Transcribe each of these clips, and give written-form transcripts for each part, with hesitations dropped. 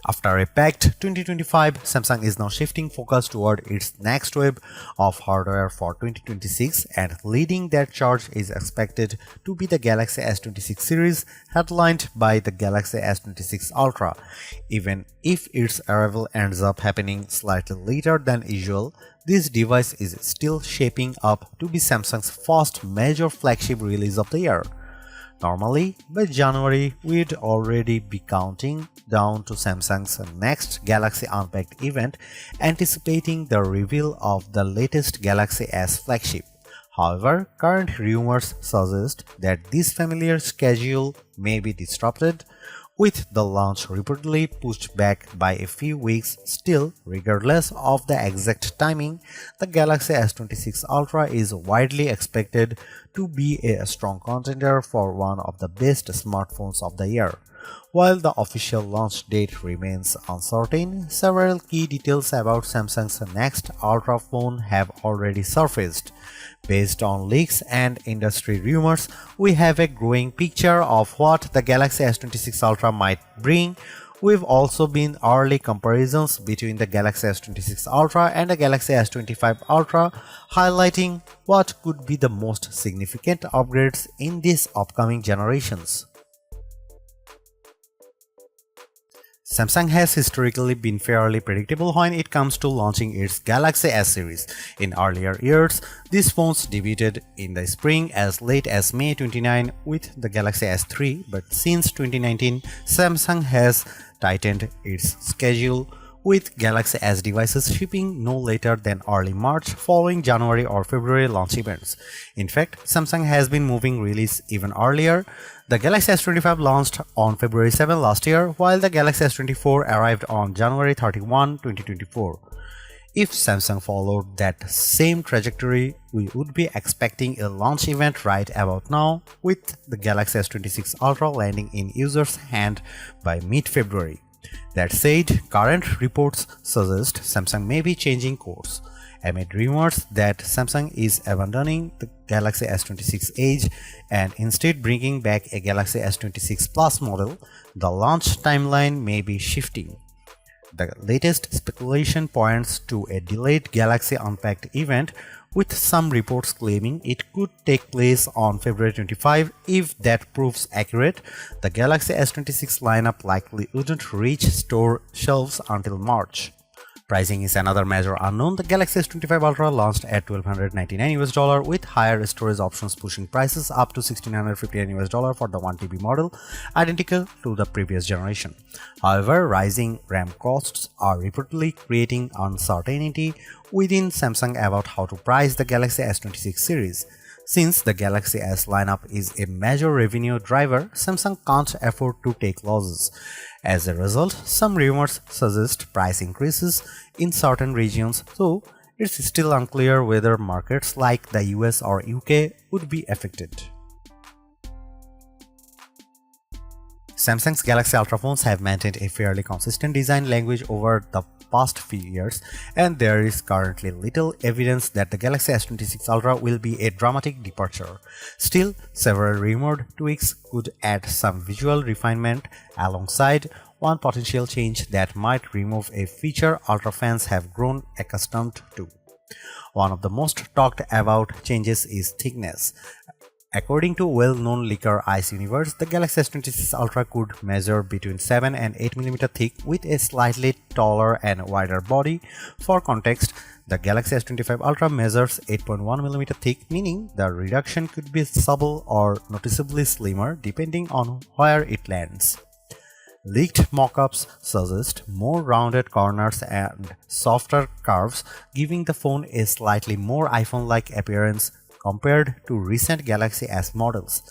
After a packed 2025, Samsung is now shifting focus toward its next wave of hardware for 2026, and leading that charge is expected to be the Galaxy S26 series, headlined by the Galaxy S26 Ultra. Even if its arrival ends up happening slightly later than usual, this device is still shaping up to be Samsung's first major flagship release of the year. Normally, by January, we'd already be counting down to Samsung's next Galaxy Unpacked event, anticipating the reveal of the latest Galaxy S flagship. However, current rumors suggest that this familiar schedule may be disrupted, with the launch reportedly pushed back by a few weeks. Still, regardless of the exact timing, the Galaxy S26 Ultra is widely expected to be a strong contender for one of the best smartphones of the year. While the official launch date remains uncertain, several key details about Samsung's next Ultra phone have already surfaced. Based on leaks and industry rumors, we have a growing picture of what the Galaxy S26 Ultra might bring. We've also been early comparisons between the Galaxy S26 Ultra and the Galaxy S25 Ultra, highlighting what could be the most significant upgrades in these upcoming generations. Samsung has historically been fairly predictable when it comes to launching its Galaxy S series. In earlier years, these phones debuted in the spring as late as May 29 with the Galaxy S3, but since 2019, Samsung has tightened its schedule, with Galaxy S devices shipping no later than early March following January or February launch events. In fact, Samsung has been moving release even earlier. The Galaxy S25 launched on February 7 last year, while the Galaxy S24 arrived on January 31, 2024. If Samsung followed that same trajectory, we would be expecting a launch event right about now, with the Galaxy S26 Ultra landing in users' hands by mid-February. That said, current reports suggest Samsung may be changing course. Amid rumors that Samsung is abandoning the Galaxy S26 Edge and instead bringing back a Galaxy S26 Plus model, the launch timeline may be shifting. The latest speculation points to a delayed Galaxy Unpacked event, with some reports claiming it could take place on February 25. If that proves accurate, the Galaxy S26 lineup likely wouldn't reach store shelves until March. Pricing is another major unknown. The Galaxy S25 Ultra launched at $1,299 with higher storage options pushing prices up to $1,659 for the 1TB model, identical to the previous generation. However, rising RAM costs are reportedly creating uncertainty within Samsung about how to price the Galaxy S26 series. Since the Galaxy S lineup is a major revenue driver, Samsung can't afford to take losses. As a result, some rumors suggest price increases in certain regions, though it's still unclear whether markets like the US or UK would be affected. Samsung's Galaxy Ultra phones have maintained a fairly consistent design language over the past few years, and there is currently little evidence that the Galaxy S26 Ultra will be a dramatic departure. Still, several rumored tweaks could add some visual refinement, alongside one potential change that might remove a feature Ultra fans have grown accustomed to. One of the most talked about changes is thickness. According to well-known leaker Ice Universe, the Galaxy S26 Ultra could measure between 7 and 8mm thick with a slightly taller and wider body. For context, the Galaxy S25 Ultra measures 8.1mm thick, meaning the reduction could be subtle or noticeably slimmer depending on where it lands. Leaked mockups suggest more rounded corners and softer curves, giving the phone a slightly more iPhone-like appearance compared to recent Galaxy S models.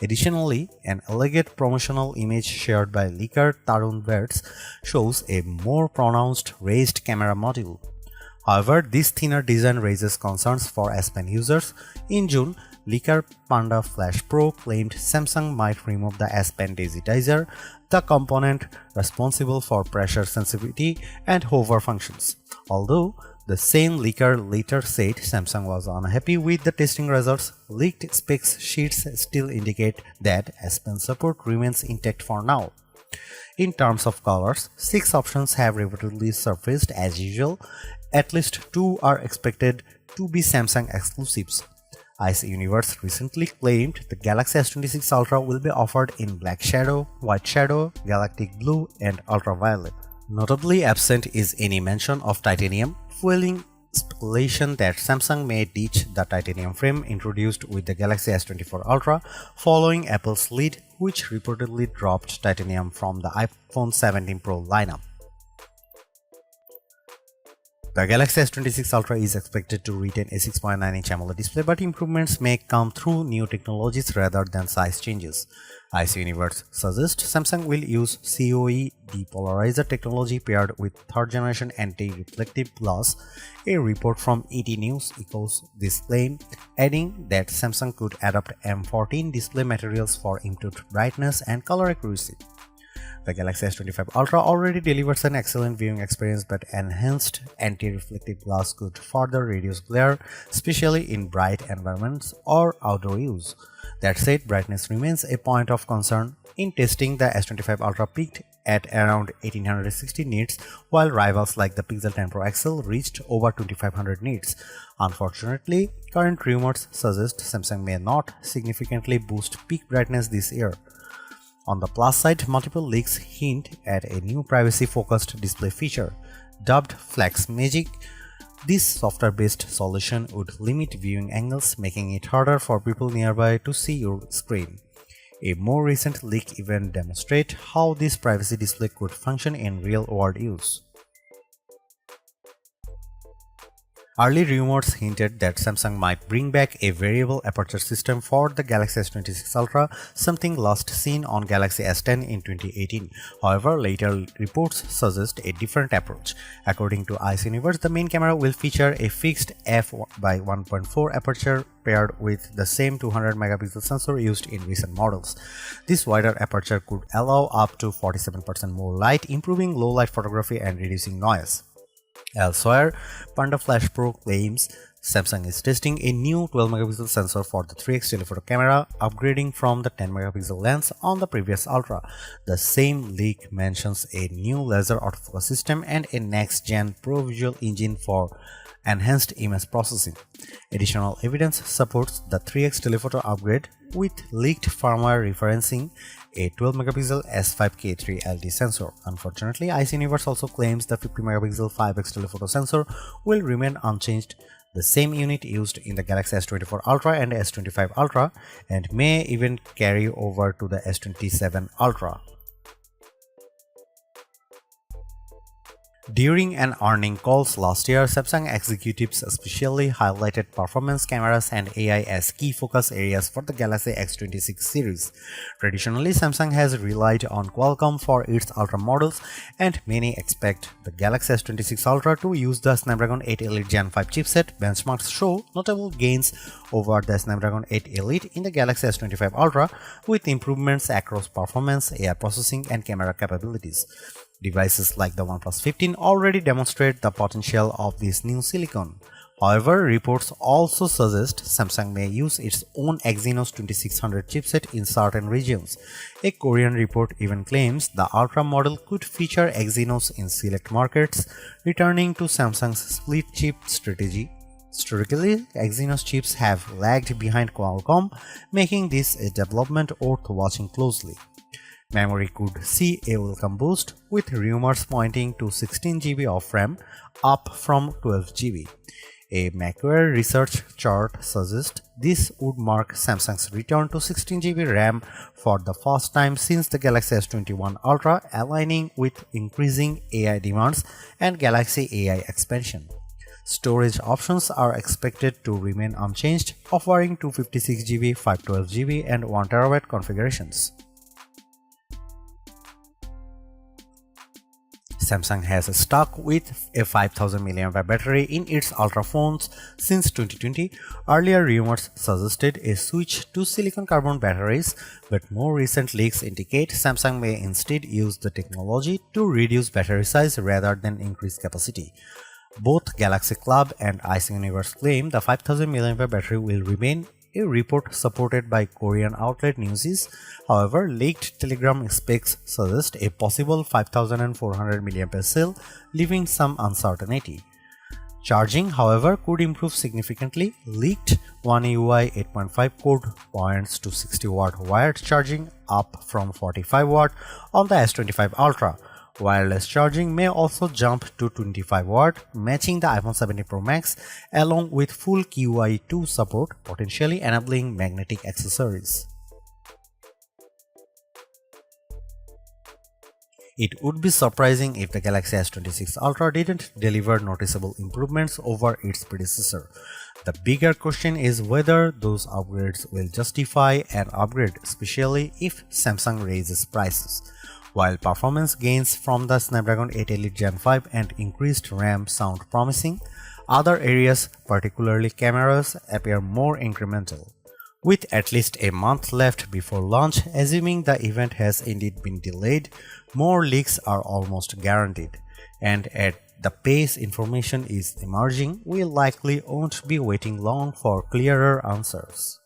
Additionally, an elegant promotional image shared by leaker Tarun Verts shows a more pronounced raised camera module. However, this thinner design raises concerns for S Pen users. In June, leaker Panda Flash Pro claimed Samsung might remove the S Pen digitizer, the component responsible for pressure sensitivity and hover functions. Although the same leaker later said Samsung was unhappy with the testing results, leaked specs sheets still indicate that S Pen support remains intact for now. In terms of colors, 6 options have reportedly surfaced as usual. At least 2 are expected to be Samsung exclusives. Ice Universe recently claimed the Galaxy S26 Ultra will be offered in black shadow, white shadow, galactic blue, and ultraviolet. Notably absent is any mention of titanium, fueling speculation that Samsung may ditch the titanium frame introduced with the Galaxy S24 Ultra following Apple's lead, which reportedly dropped titanium from the iPhone 17 Pro lineup. The Galaxy S26 Ultra is expected to retain a 6.9-inch AMOLED display, but improvements may come through new technologies rather than size changes. Ice Universe suggests Samsung will use COE depolarizer technology paired with third-generation anti-reflective glass. A report from ET News echoes this claim, adding that Samsung could adopt M14 display materials for improved brightness and color accuracy. The Galaxy S25 Ultra already delivers an excellent viewing experience, but enhanced anti-reflective glass could further reduce glare, especially in bright environments or outdoor use. That said, brightness remains a point of concern. In testing, the S25 Ultra peaked at around 1860 nits, while rivals like the Pixel 10 Pro XL reached over 2500 nits. Unfortunately, current rumors suggest Samsung may not significantly boost peak brightness this year. On the plus side, multiple leaks hint at a new privacy-focused display feature. Dubbed Flagship, this software-based solution would limit viewing angles, making it harder for people nearby to see your screen. A more recent leak even demonstrates how this privacy display could function in real-world use. Early rumors hinted that Samsung might bring back a variable aperture system for the Galaxy S26 Ultra, something last seen on Galaxy S10 in 2018. However, later reports suggest a different approach. According to Ice Universe, the main camera will feature a fixed f/1.4 aperture paired with the same 200-megapixel sensor used in recent models. This wider aperture could allow up to 47% more light, improving low-light photography and reducing noise. Elsewhere, Panda Flash Pro claims Samsung is testing a new 12-megapixel sensor for the 3x telephoto camera, upgrading from the 10-megapixel lens on the previous Ultra. The same leak mentions a new laser autofocus system and a next-gen Pro Visual engine for enhanced image processing. Additional evidence supports the 3x telephoto upgrade, with leaked firmware referencing a 12-megapixel S5K3 LT sensor. Unfortunately, Ice Universe also claims the 50-megapixel 5x telephoto sensor will remain unchanged, the same unit used in the Galaxy S24 Ultra and S25 Ultra, and may even carry over to the S27 Ultra. During an earnings calls last year, Samsung executives especially highlighted performance, cameras, and AI as key focus areas for the Galaxy S26 series. Traditionally, Samsung has relied on Qualcomm for its Ultra models, and many expect the Galaxy S26 Ultra to use the Snapdragon 8 Elite Gen 5 chipset. Benchmarks show notable gains over the Snapdragon 8 Elite in the Galaxy S25 Ultra, with improvements across performance, AI processing, and camera capabilities. Devices like the OnePlus 15 already demonstrate the potential of this new silicon. However, reports also suggest Samsung may use its own Exynos 2600 chipset in certain regions. A Korean report even claims the Ultra model could feature Exynos in select markets, returning to Samsung's split chip strategy. Historically, Exynos chips have lagged behind Qualcomm, making this a development worth watching closely. Memory could see a welcome boost, with rumors pointing to 16GB of RAM, up from 12GB. A Macquarie research chart suggests this would mark Samsung's return to 16GB RAM for the first time since the Galaxy S21 Ultra, aligning with increasing AI demands and Galaxy AI expansion. Storage options are expected to remain unchanged, offering 256GB, 512GB, and 1TB configurations. Samsung has stuck with a 5000 mAh battery in its Ultra phones since 2020. Earlier rumors suggested a switch to silicon carbon batteries, but more recent leaks indicate Samsung may instead use the technology to reduce battery size rather than increase capacity. Both Galaxy Club and Ice Universe claim the 5000 mAh battery will remain a report supported by Korean outlet Newsies. However, leaked Telegram specs suggest a possible 5400 mAh cell, leaving some uncertainty. Charging, however, could improve significantly. Leaked One UI 8.5 code points to 60 watt wired charging, up from 45 watt on the S25 Ultra. Wireless charging may also jump to 25 watt, matching the iPhone 17 Pro Max, along with full QI 2 support, potentially enabling magnetic accessories. It would be surprising if the Galaxy S26 Ultra didn't deliver noticeable improvements over its predecessor. The bigger question is whether those upgrades will justify an upgrade, especially if Samsung raises prices. While performance gains from the Snapdragon 8 Elite Gen 5 and increased RAM sound promising, other areas, particularly cameras, appear more incremental. With at least a month left before launch, assuming the event has indeed been delayed, more leaks are almost guaranteed. And at the pace information is emerging, we likely won't be waiting long for clearer answers.